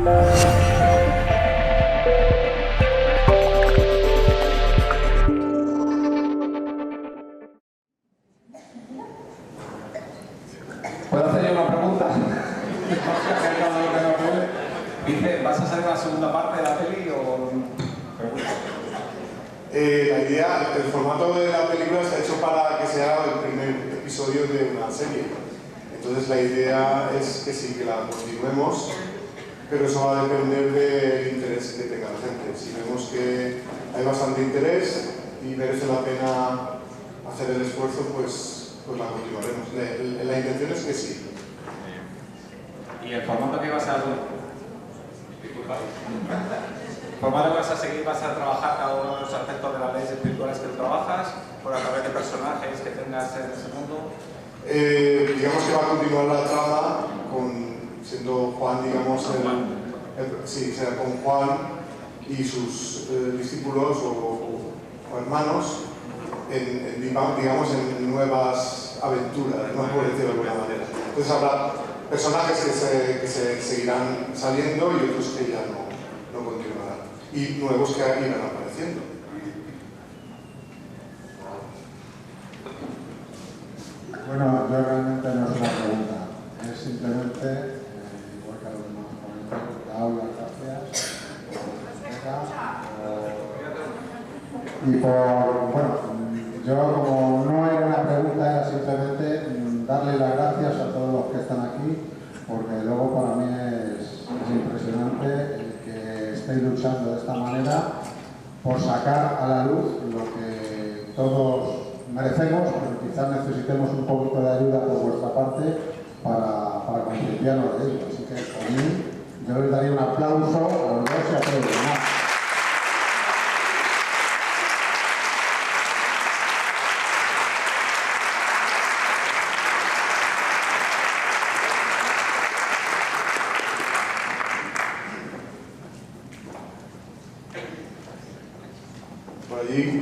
¿Puedo hacerle una pregunta? Dice, ¿vas a hacer la segunda parte de la peli o...? La idea, el formato de la película está hecho para que sea el primer episodio de una serie. Entonces la idea es que sí, que la continuemos, pero eso va a depender del interés que tenga la gente. Si vemos que hay bastante interés y merece la pena hacer el esfuerzo, pues la continuaremos. La intención es que sí. ¿Y el formato que vas a...? Disculpa. ¿El formato que vas a seguir, vas a trabajar cada uno de los aspectos de las leyes espirituales que tú trabajas, por a través de personajes que tengas en ese mundo? Digamos que va a continuar la trama siendo Juan, digamos, sí, será con Juan y sus discípulos o hermanos digamos en nuevas aventuras, ¿no? Por decirlo de alguna manera. Entonces habrá personajes que se seguirán saliendo y otros que ya no continuarán. Y nuevos que irán apareciendo. Bueno, yo realmente no es una pregunta, es simplemente, igual que a los demás comentarios, te doy las gracias y bueno, yo como no era una pregunta, era simplemente darle las gracias a todos los que están aquí, porque luego para mí es impresionante el que estéis luchando de esta manera por sacar a la luz lo que todos merecemos, pero quizás necesitemos un poquito de ayuda por vuestra parte para concienciarnos de ello. Así que por mí, yo les daría un aplauso a los dos y a todos los demás.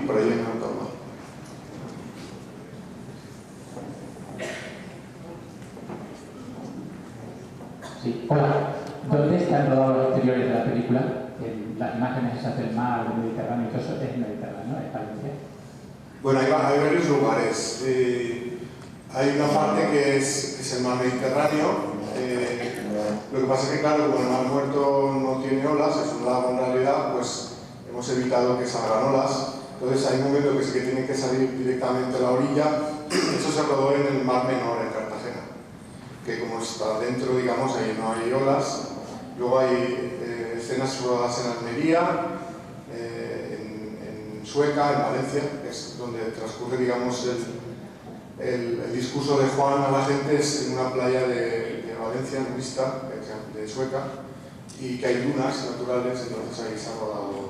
Por allí en la toma. Sí, hola. ¿Dónde están rodados los exteriores de la película? Las imágenes esas del mar, del Mediterráneo, y todo eso es Mediterráneo, es Valencia. Bueno, hay varios lugares. Hay una parte que es el mar Mediterráneo. Lo que pasa es que, claro, como el mar Muerto no tiene olas, es un lago en realidad, pues hemos evitado que salgan olas. Entonces hay un momento que sí que tienen que salir directamente a la orilla. Eso se rodó en el Mar Menor, en Cartagena, que como está dentro, digamos, ahí no hay olas. Luego hay escenas rodadas en Almería, en Sueca, en Valencia, que es donde transcurre, digamos, el discurso de Juan a la gente, es en una playa de Valencia, nudista, de Sueca, y que hay dunas naturales, entonces ahí se ha rodado.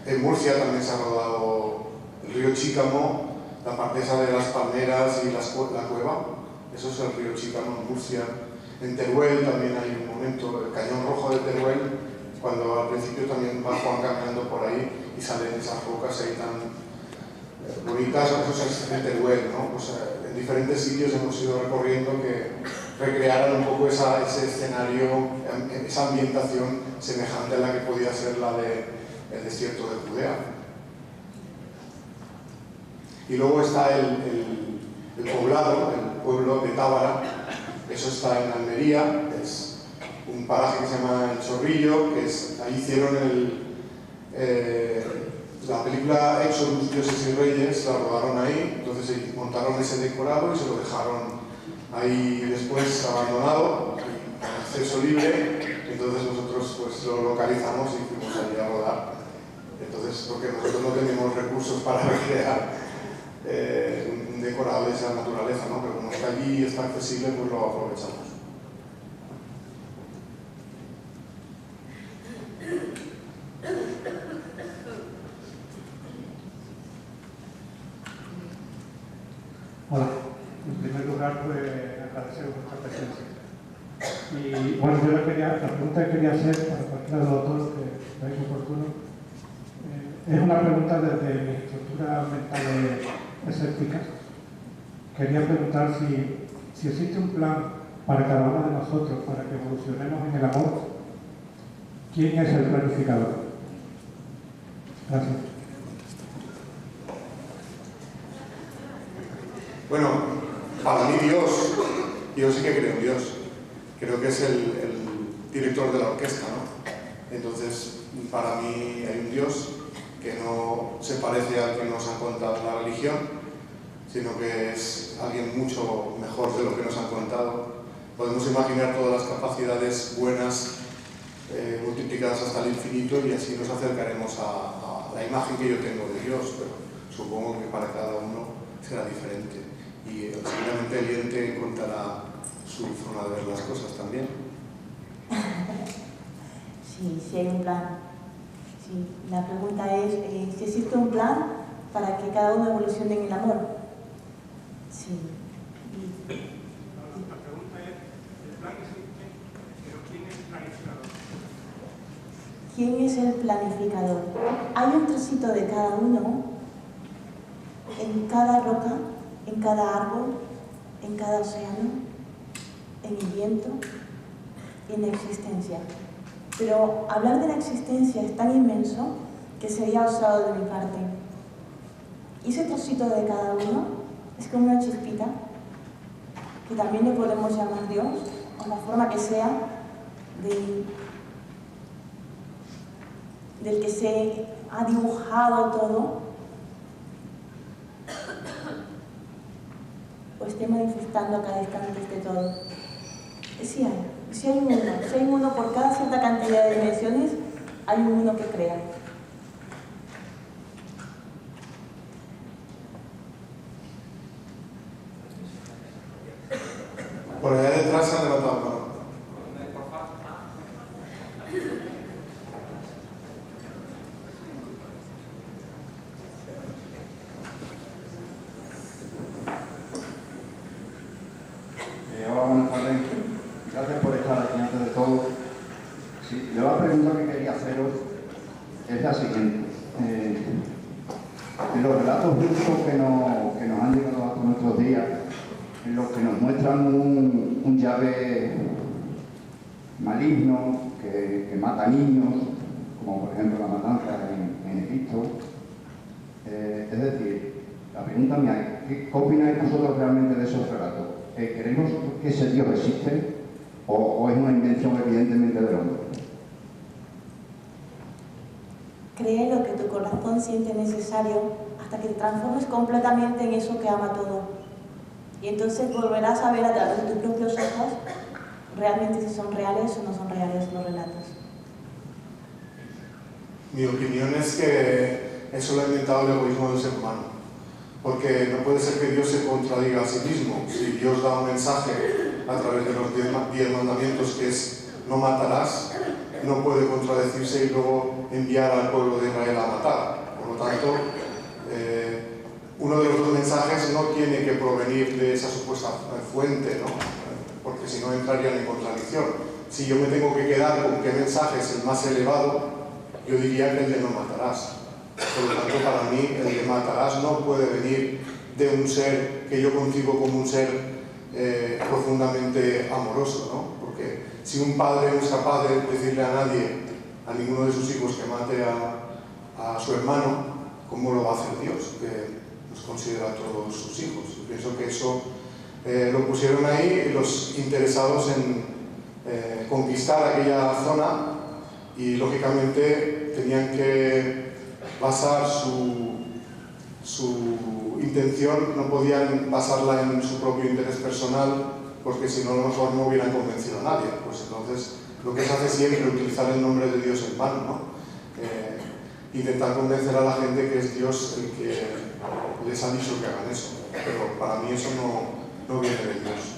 En Murcia también se ha rodado el río Chícamo, la parte esa de las palmeras y la cueva. Eso es el río Chícamo en Murcia. En Teruel también hay un momento, el Cañón Rojo de Teruel, cuando al principio también va Juan caminando por ahí y salen esas rocas ahí tan bonitas. Eso es en Teruel, ¿no? Pues, en diferentes sitios hemos ido recorriendo que recrearan un poco ese escenario, esa ambientación semejante a la que podía ser la del desierto de Judea. Y luego está el poblado, el pueblo de Tábara. Eso está en Almería, es un paraje que se llama El Chorrillo, que ahí hicieron la película Éxodus, Dioses y Reyes, la rodaron ahí, entonces montaron ese decorado y se lo dejaron ahí después abandonado, con acceso libre. Entonces nosotros pues lo localizamos y fuimos allí a rodar. Entonces, porque nosotros no tenemos recursos para recrear un decorado de esa naturaleza, ¿no? Pero como está allí y está accesible, pues lo aprovechamos. Hola. En primer lugar, pues agradecer vuestra presencia. Y bueno, yo la pregunta que quería hacer para cualquiera de los dos que veáis oportuno, es una pregunta desde mi estructura mental escéptica. Quería preguntar si existe un plan para cada uno de nosotros para que evolucionemos en el amor ¿quién es el planificador? Gracias. Bueno, para mí Dios, yo sí que creo en Dios. Creo que es el director de la orquesta, ¿no? Entonces, para mí hay un Dios que no se parece al que nos ha contado la religión, sino que es alguien mucho mejor de lo que nos han contado. Podemos imaginar todas las capacidades buenas multiplicadas hasta el infinito y así nos acercaremos a la imagen que yo tengo de Dios, pero supongo que para cada uno será diferente. Y seguramente el oyente encontrará su forma de ver las cosas también. Sí, sí hay un plan. Sí. La pregunta es si existe un plan para que cada uno evolucione en el amor. Sí. La pregunta es, el plan existe, pero ¿quién es el planificador? ¿Quién es el planificador? Hay un trocito de cada uno en cada roca, en cada árbol, en cada océano, en el viento y en la existencia. Pero hablar de la existencia es tan inmenso que sería osado de mi parte. Y ese trocito de cada uno es como una chispita que también le podemos llamar Dios, o la forma que sea del que se ha dibujado todo, o esté manifestando a cada instante de todo. Sí hay uno por cada cierta cantidad de dimensiones, hay uno que crea. Por allá detrás se han levantado la mano. Hola, buenas tardes. Gracias por estar aquí antes de todo. Sí, yo la pregunta que quería haceros es la siguiente. En los relatos bíblicos que nos han llegado hasta nuestros días, en los que nos muestran un Yahvé maligno que mata niños, como por ejemplo la matanza en Egipto, es decir, la pregunta mía es, ¿qué opináis vosotros realmente de esos relatos? ¿Creemos que ese Dios existe o es una invención evidentemente del hombre? Cree lo que tu corazón siente necesario hasta que te transformes completamente en eso que ama todo. Y entonces volverás a ver a través de tus propios ojos realmente si son reales o no son reales los relatos. Mi opinión es que eso lo ha inventado el egoísmo del ser humano. Porque no puede ser que Dios se contradiga a sí mismo. Si Dios da un mensaje a través de los 10 mandamientos que es no matarás, no puede contradecirse y luego enviar al pueblo de Israel a matar. Por lo tanto, uno de los dos mensajes no tiene que provenir de esa supuesta fuente, ¿no? Porque si no entrarían en contradicción. Si yo me tengo que quedar con qué mensaje es el más elevado, yo diría que el de no matarás. Por lo tanto, para mí, el de matarás no puede venir de un ser que yo concibo como un ser profundamente amoroso, ¿no? Porque si un padre no es capaz de decirle a nadie, a ninguno de sus hijos, que mate a su hermano, ¿cómo lo va a hacer Dios, que nos considera a todos sus hijos? Yo pienso que eso lo pusieron ahí los interesados en conquistar aquella zona y, lógicamente, tenían que basar su intención, no podían basarla en su propio interés personal, porque si no, a lo mejor no hubieran convencido a nadie. Pues entonces, lo que se hace siempre es utilizar el nombre de Dios en vano, ¿no? Intentar convencer a la gente que es Dios el que les ha dicho que hagan eso. Pero para mí eso no viene de Dios.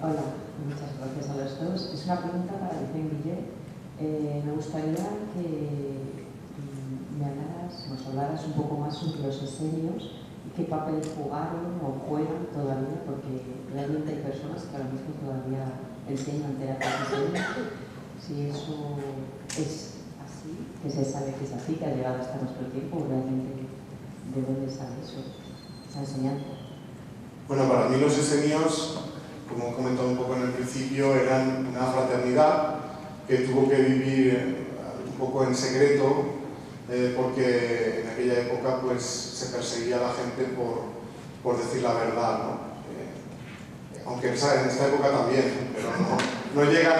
Hola, muchas gracias a los dos. Es una pregunta para Vicente Guillet. Me gustaría que nos hablaras un poco más sobre los esenios y qué papel jugaron o juegan todavía, porque realmente hay personas que ahora mismo todavía enseñan terapias esenias. Si eso es así, que se sabe que es así, que ha llegado hasta nuestro tiempo, realmente, ¿de dónde sale eso, esa enseñanza? Bueno, para mí los esenios, como he comentado un poco en el principio, eran una fraternidad que tuvo que vivir un poco en secreto porque en aquella época pues, se perseguía a la gente por decir la verdad, ¿no? Aunque en esta época también, pero no llegan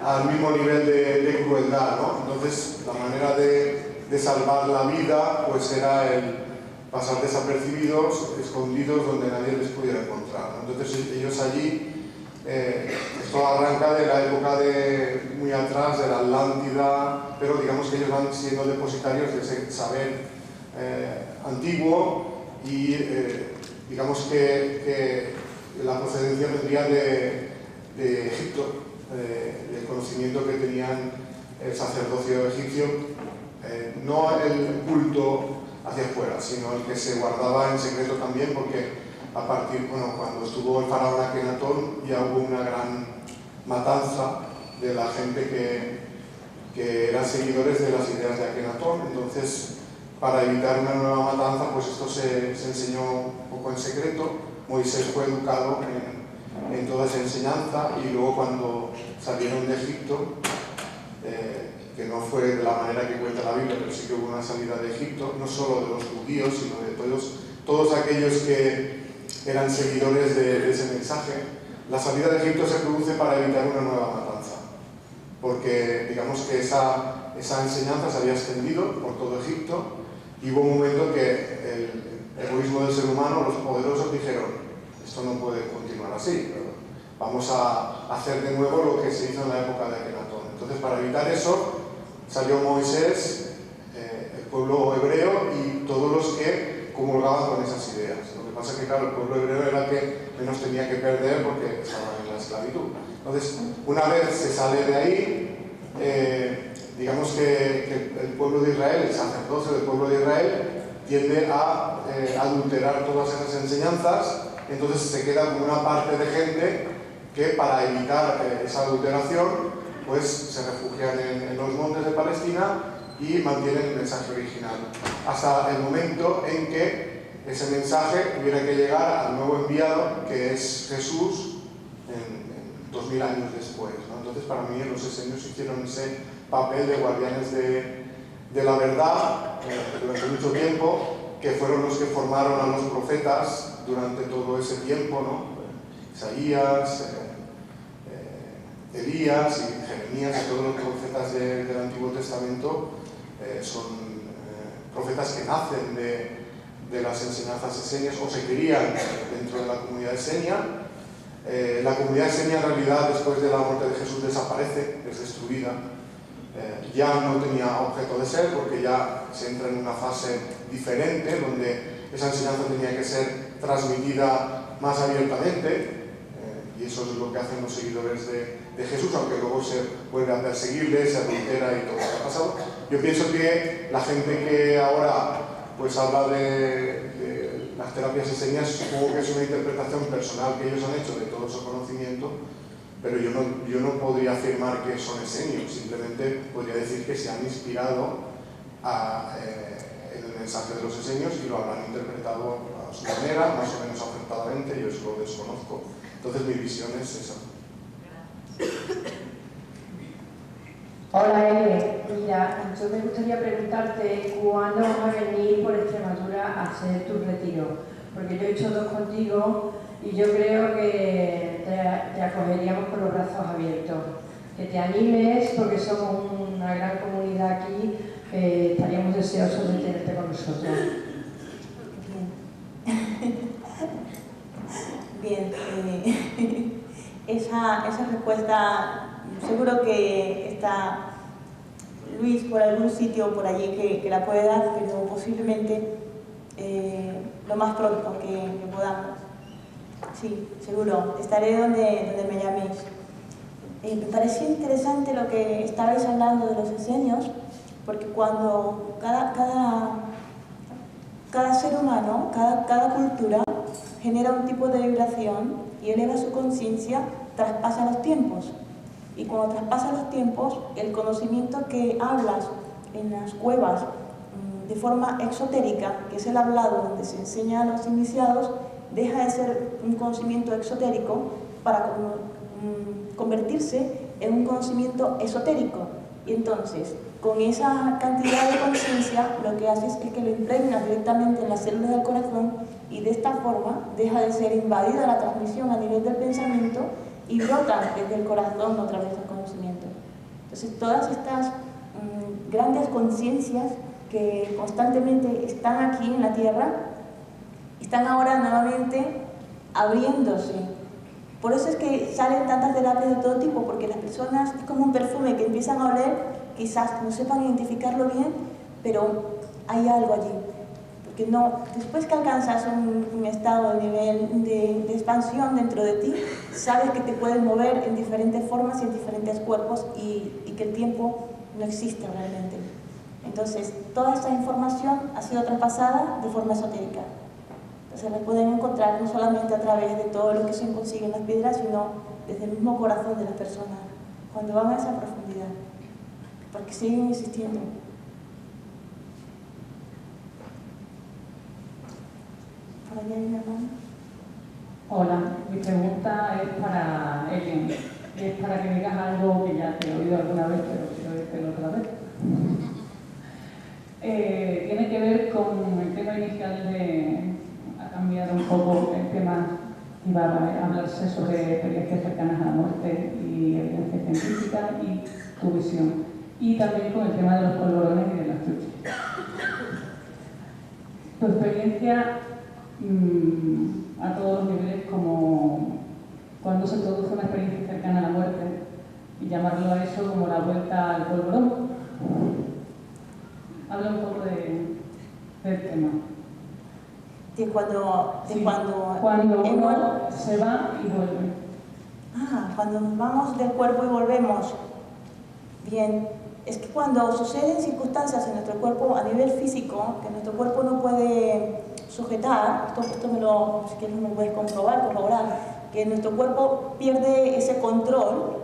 al mismo nivel de crueldad, ¿no? Entonces, la manera de salvar la vida pues era el pasar desapercibidos, escondidos, donde nadie les pudiera encontrar, ¿no? Entonces, ellos allí, esto arranca de la época muy atrás, de la Atlántida, pero digamos que ellos van siendo depositarios de ese saber antiguo y digamos que la procedencia vendría de Egipto, del conocimiento que tenían el sacerdocio egipcio, no el culto hacia afuera, sino el que se guardaba en secreto también, porque cuando estuvo el faraón Akenatón ya hubo una gran matanza de la gente que eran seguidores de las ideas de Akenatón. Entonces, para evitar una nueva matanza, pues esto se enseñó un poco en secreto. Moisés fue educado en toda esa enseñanza y luego cuando salieron de Egipto, que no fue de la manera que cuenta la Biblia, pero sí que hubo una salida de Egipto, no solo de los judíos, sino de todos aquellos que eran seguidores de ese mensaje. La salida de Egipto se produce para evitar una nueva matanza, porque digamos que esa enseñanza se había extendido por todo Egipto y hubo un momento que el egoísmo del ser humano, los poderosos dijeron, esto no puede continuar así, vamos a hacer de nuevo lo que se hizo en la época de Akenatón. Entonces, para evitar eso, salió Moisés, el pueblo hebreo y todos los que comulgaban con esas ideas. Lo que pasa es que, claro, el pueblo hebreo era el que menos tenía que perder porque estaban en la esclavitud. Entonces, una vez se sale de ahí, digamos que el pueblo de Israel, el sacerdocio del pueblo de Israel, tiende a adulterar todas esas enseñanzas. Entonces se queda como una parte de gente que para evitar esa adulteración pues se refugian en los montes de Palestina y mantienen el mensaje original hasta el momento en que ese mensaje tuviera que llegar al nuevo enviado, que es Jesús, en 2000 años después, ¿no? Entonces, para mí los esenios hicieron ese papel de guardianes de la verdad durante mucho tiempo, que fueron los que formaron a los profetas durante todo ese tiempo, ¿no? Isaías, Elías y Jeremías, y todos los profetas del Antiguo Testamento son profetas que nacen de las enseñanzas esenias o se crían dentro de la comunidad esenia. La comunidad esenia en realidad después de la muerte de Jesús desaparece, es destruida. Ya no tenía objeto de ser porque ya se entra en una fase diferente donde esa enseñanza tenía que ser transmitida más abiertamente, y eso es lo que hacen los seguidores de Jesús, aunque luego se vuelve a perseguirle, se adultera y todo lo que ha pasado. Yo pienso que la gente que ahora pues habla de las terapias esenias, supongo que es una interpretación personal que ellos han hecho de todo su conocimiento, pero yo no podría afirmar que son esenios, simplemente podría decir que se han inspirado en el mensaje de los esenios y lo habrán interpretado a su manera, más o menos acertadamente, yo eso lo desconozco. Entonces mi visión es esa. Hola Ene, mira, yo me gustaría preguntarte cuándo vas a venir por Extremadura a hacer tu retiro, porque yo he hecho 2 contigo y yo creo que te acogeríamos con los brazos abiertos. Que te animes porque somos una gran comunidad aquí, estaríamos deseosos de tenerte con nosotros. Bien, esa respuesta seguro que está Luis por algún sitio por allí que la puede dar, pero posiblemente lo más pronto que podamos. Sí, seguro, estaré donde me llaméis. Me pareció interesante lo que estabais hablando de los esenios, porque cuando cada ser humano, cada cultura genera un tipo de vibración y eleva su conciencia, traspasa los tiempos. Y cuando traspasa los tiempos, el conocimiento que hablas en las cuevas de forma exotérica, que es el hablado donde se enseña a los iniciados, deja de ser un conocimiento exotérico para convertirse en un conocimiento esotérico. Y entonces, con esa cantidad de conciencia, lo que haces es que lo impregnas directamente en las células del corazón y de esta forma deja de ser invadida la transmisión a nivel del pensamiento y brota desde el corazón otra vez el conocimiento. Entonces, todas estas grandes conciencias que constantemente están aquí en la Tierra, están ahora nuevamente abriéndose. Por eso es que salen tantas terapias de todo tipo, porque las personas, es como un perfume que empiezan a oler, quizás no sepan identificarlo bien, pero hay algo allí. Porque no, después que alcanzas un estado de nivel de expansión dentro de ti, sabes que te puedes mover en diferentes formas y en diferentes cuerpos y que el tiempo no existe realmente. Entonces, toda esta información ha sido traspasada de forma esotérica. Entonces, la pueden encontrar no solamente a través de todo lo que se consigue en las piedras, sino desde el mismo corazón de las personas, cuando van a esa profundidad, porque siguen existiendo. ¿Por allá hay una mano? Hola, mi pregunta es para Ellen. Es para que digas algo que ya te he oído alguna vez, pero quiero decirlo otra vez. Tiene que ver con el tema inicial de... Ha cambiado un poco el tema, iba a hablarse sobre experiencias cercanas a la muerte y evidencia científica y tu visión. Y también con el tema de los polvorones y de las truchas. Tu experiencia a todos los niveles, como cuando se produce una experiencia cercana a la muerte, y llamarlo a eso como la vuelta al polvorón. Habla un poco del tema. De cuando uno se va y vuelve. Cuando nos vamos del cuerpo y volvemos. Bien, es que cuando suceden circunstancias en nuestro cuerpo a nivel físico, que nuestro cuerpo no puede sujetar, esto si quieres me puedes comprobar, corroborar, que nuestro cuerpo pierde ese control,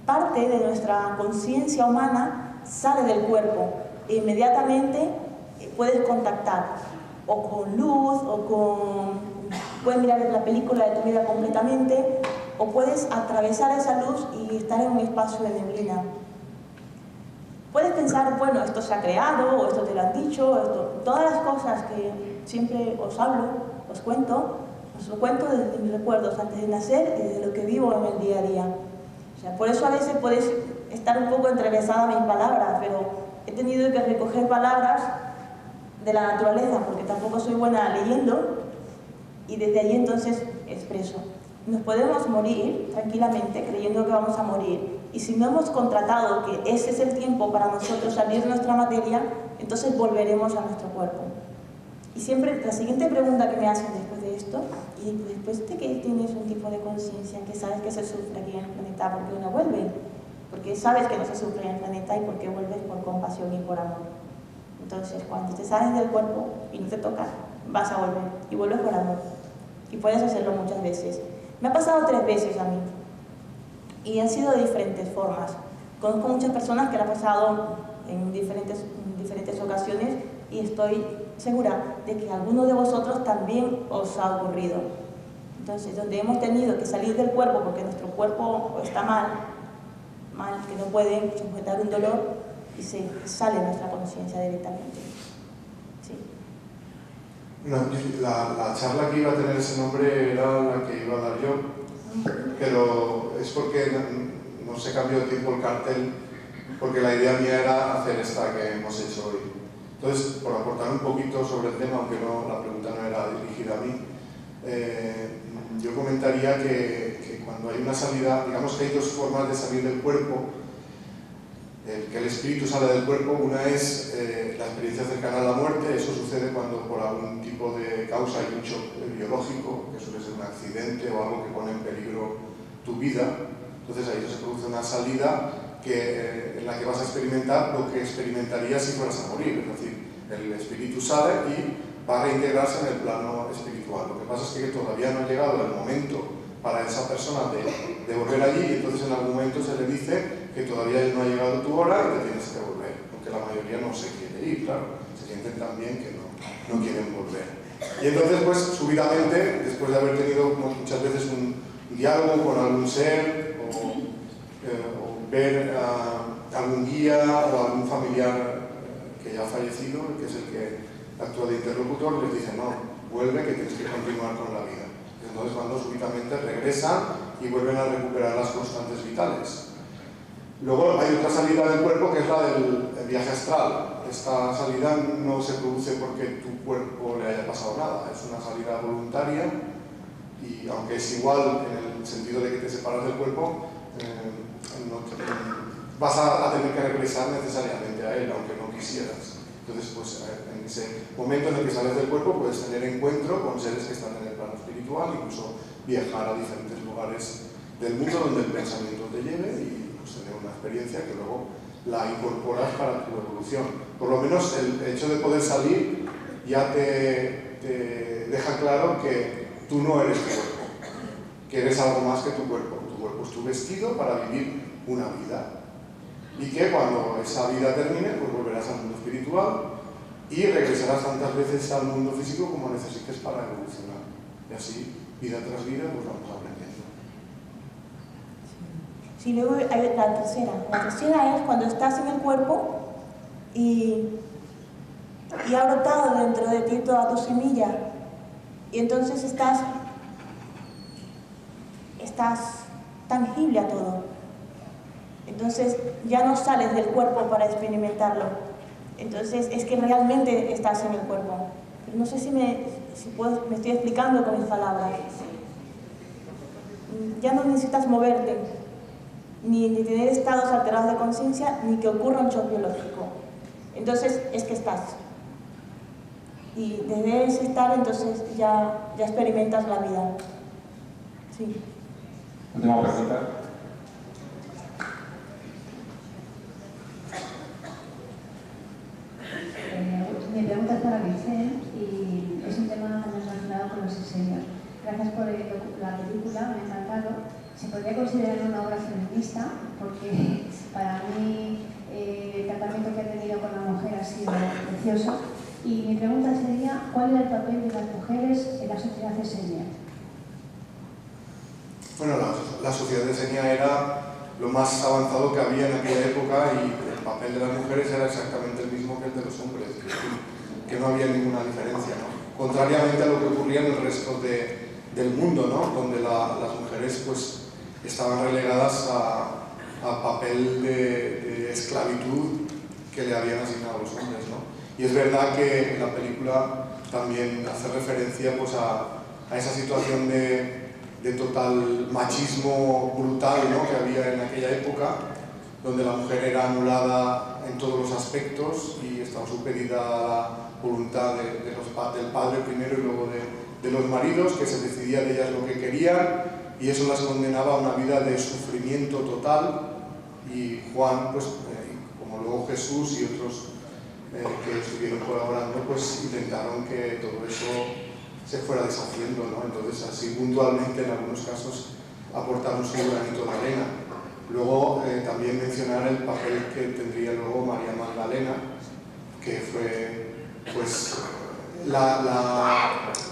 parte de nuestra conciencia humana sale del cuerpo e inmediatamente puedes contactar o con luz, puedes mirar la película de tu vida completamente, o puedes atravesar esa luz y estar en un espacio de neblina. Puedes pensar, bueno, esto se ha creado, o esto te lo han dicho, todas las cosas que siempre os hablo, os lo cuento desde mis recuerdos antes de nacer y desde lo que vivo en el día a día. O sea, por eso a veces puedes estar un poco entrevesada mis palabras, pero he tenido que recoger palabras de la naturaleza, porque tampoco soy buena leyendo, y desde allí entonces expreso. Nos podemos morir tranquilamente creyendo que vamos a morir, y si no hemos contratado que ese es el tiempo para nosotros salir de nuestra materia, entonces volveremos a nuestro cuerpo. Y siempre la siguiente pregunta que me hacen después de esto, y después de que tienes un tipo de conciencia, que sabes que se sufre aquí en el planeta, ¿por qué uno vuelve? Porque sabes que no se sufre en el planeta y porque vuelves por compasión y por amor. Entonces, cuando te sales del cuerpo y no te toca, vas a volver y vuelves por amor. Y puedes hacerlo muchas veces. Me ha pasado 3 veces a mí y han sido de diferentes formas. Conozco muchas personas que lo han pasado en diferentes ocasiones y estoy segura de que a alguno de vosotros también os ha ocurrido. Entonces, donde hemos tenido que salir del cuerpo porque nuestro cuerpo está mal, que no puede sujetar un dolor, y se sale nuestra conciencia directamente. Sí. No, la charla que iba a tener ese nombre era la que iba a dar yo, pero es porque no se cambió de tiempo el cartel, porque la idea mía era hacer esta que hemos hecho hoy. Entonces, por aportar un poquito sobre el tema, aunque la pregunta no era dirigida a mí, yo comentaría que cuando hay una salida, digamos que hay 2 formas de salir del cuerpo, que el espíritu sale del cuerpo. Una es la experiencia cercana a la muerte. Eso sucede cuando por algún tipo de causa hay un shock biológico, que suele ser un accidente o algo que pone en peligro tu vida. Entonces ahí se produce una salida en la que vas a experimentar lo que experimentarías si fueras a morir. Es decir, el espíritu sale y va a reintegrarse en el plano espiritual. Lo que pasa es que todavía no ha llegado el momento para esa persona de volver allí, y entonces en algún momento se le dice que todavía no ha llegado tu hora y te tienes que volver, porque la mayoría no se quiere ir, claro, se sienten tan bien que no quieren volver. Y entonces, pues, súbitamente, después de haber tenido muchas veces un diálogo con algún ser, o ver a algún guía o a algún familiar que ya ha fallecido, que es el que actúa de interlocutor, les dice, no, vuelve que tienes que continuar con la vida. Entonces, cuando súbitamente regresan y vuelven a recuperar las constantes vitales. Luego hay otra salida del cuerpo que es la del viaje astral. Esta salida no se produce porque tu cuerpo le haya pasado nada, es una salida voluntaria y aunque es igual en el sentido de que te separas del cuerpo, vas a tener que regresar necesariamente a él, aunque no quisieras. Entonces, pues en ese momento en el que sales del cuerpo puedes tener encuentro con seres que están en el plano espiritual, incluso viajar a diferentes lugares del mundo donde el pensamiento te lleve y tener una experiencia que luego la incorporas para tu evolución. Por lo menos el hecho de poder salir ya te deja claro que tú no eres tu cuerpo, que eres algo más que tu cuerpo. Tu cuerpo es tu vestido para vivir una vida. Y que cuando esa vida termine, pues volverás al mundo espiritual y regresarás tantas veces al mundo físico como necesites para evolucionar. Y así, vida tras vida, pues vamos aprendiendo. Sí, luego hay la tercera. La tercera es cuando estás en el cuerpo y ha brotado dentro de ti toda tu semilla. Y entonces estás tangible a todo. Entonces ya no sales del cuerpo para experimentarlo. Entonces es que realmente estás en el cuerpo. Pero no sé si me estoy explicando con mis palabras. Ya no necesitas moverte, ni tener estados alterados de conciencia, ni que ocurra un shock biológico. Entonces es que estás. Y desde ese estar entonces ya experimentas la vida. Sí. Última pregunta. Mi pregunta es para Vicente y es un tema relacionado con los diseños. Gracias por la película, me ha encantado. Se podría considerar una obra feminista porque para mí el tratamiento que ha tenido con la mujer ha sido precioso. Y mi pregunta sería, ¿cuál era el papel de las mujeres en la sociedad esenia? Bueno, la sociedad esenia era lo más avanzado que había en aquella época y el papel de las mujeres era exactamente el mismo que el de los hombres, que no había ninguna diferencia, ¿no? Contrariamente a lo que ocurría en el resto del mundo, ¿no? Donde las mujeres pues estaban relegadas a papel de esclavitud que le habían asignado a los hombres, ¿no? Y es verdad que la película también hace referencia pues a esa situación de total machismo brutal, ¿no? Que había en aquella época, donde la mujer era anulada en todos los aspectos y estaba supedita a la voluntad del padre primero y luego de los maridos, que se decidía de ellas lo que querían, y eso las condenaba a una vida de sufrimiento total. Y Juan, pues, como luego Jesús y otros que estuvieron colaborando, pues intentaron que todo eso se fuera deshaciendo, ¿no? Entonces, así puntualmente, en algunos casos, aportaron su granito de arena. Luego, también mencionar el papel que tendría luego María Magdalena, que fue, pues,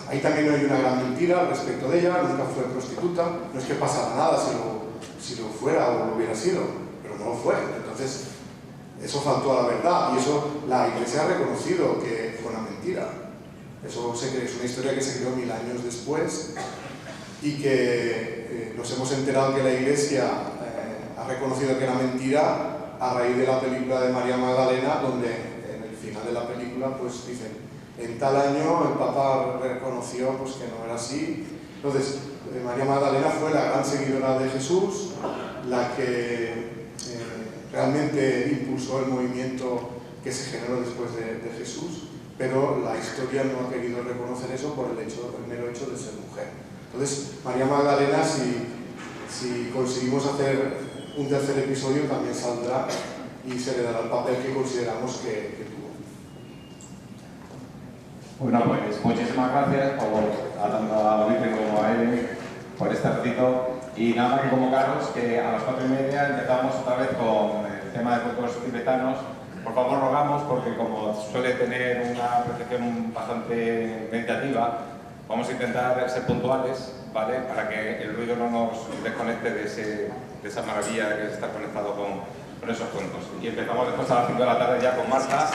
ahí también hay una gran mentira respecto de ella. Nunca fue prostituta, no es que pasara nada si lo fuera o lo hubiera sido, pero no lo fue. Entonces, eso faltó a la verdad y eso la Iglesia ha reconocido que fue una mentira. Eso es una historia que se creó 1000 años después y que nos hemos enterado que la Iglesia ha reconocido que era mentira a raíz de la película de María Magdalena, donde en el final de la película pues dicen, en tal año el Papa reconoció pues, que no era así. Entonces, María Magdalena fue la gran seguidora de Jesús, la que realmente impulsó el movimiento que se generó después de Jesús, pero la historia no ha querido reconocer eso por el mero hecho de ser mujer. Entonces, María Magdalena, si conseguimos hacer un tercer episodio, también saldrá y se le dará el papel que consideramos que tuvo. Bueno, pues muchísimas gracias tanto a Luis como a Ellen por este ratito. Y nada más que convocaros que a las 4:30 empezamos otra vez con el tema de cuerpos tibetanos por favor rogamos, porque como suele tener una percepción bastante meditativa, vamos a intentar ser puntuales, ¿vale? Para que el ruido no nos desconecte de esa maravilla de estar conectado con esos cuentos. Y empezamos después a las 5 de la tarde ya con Marta.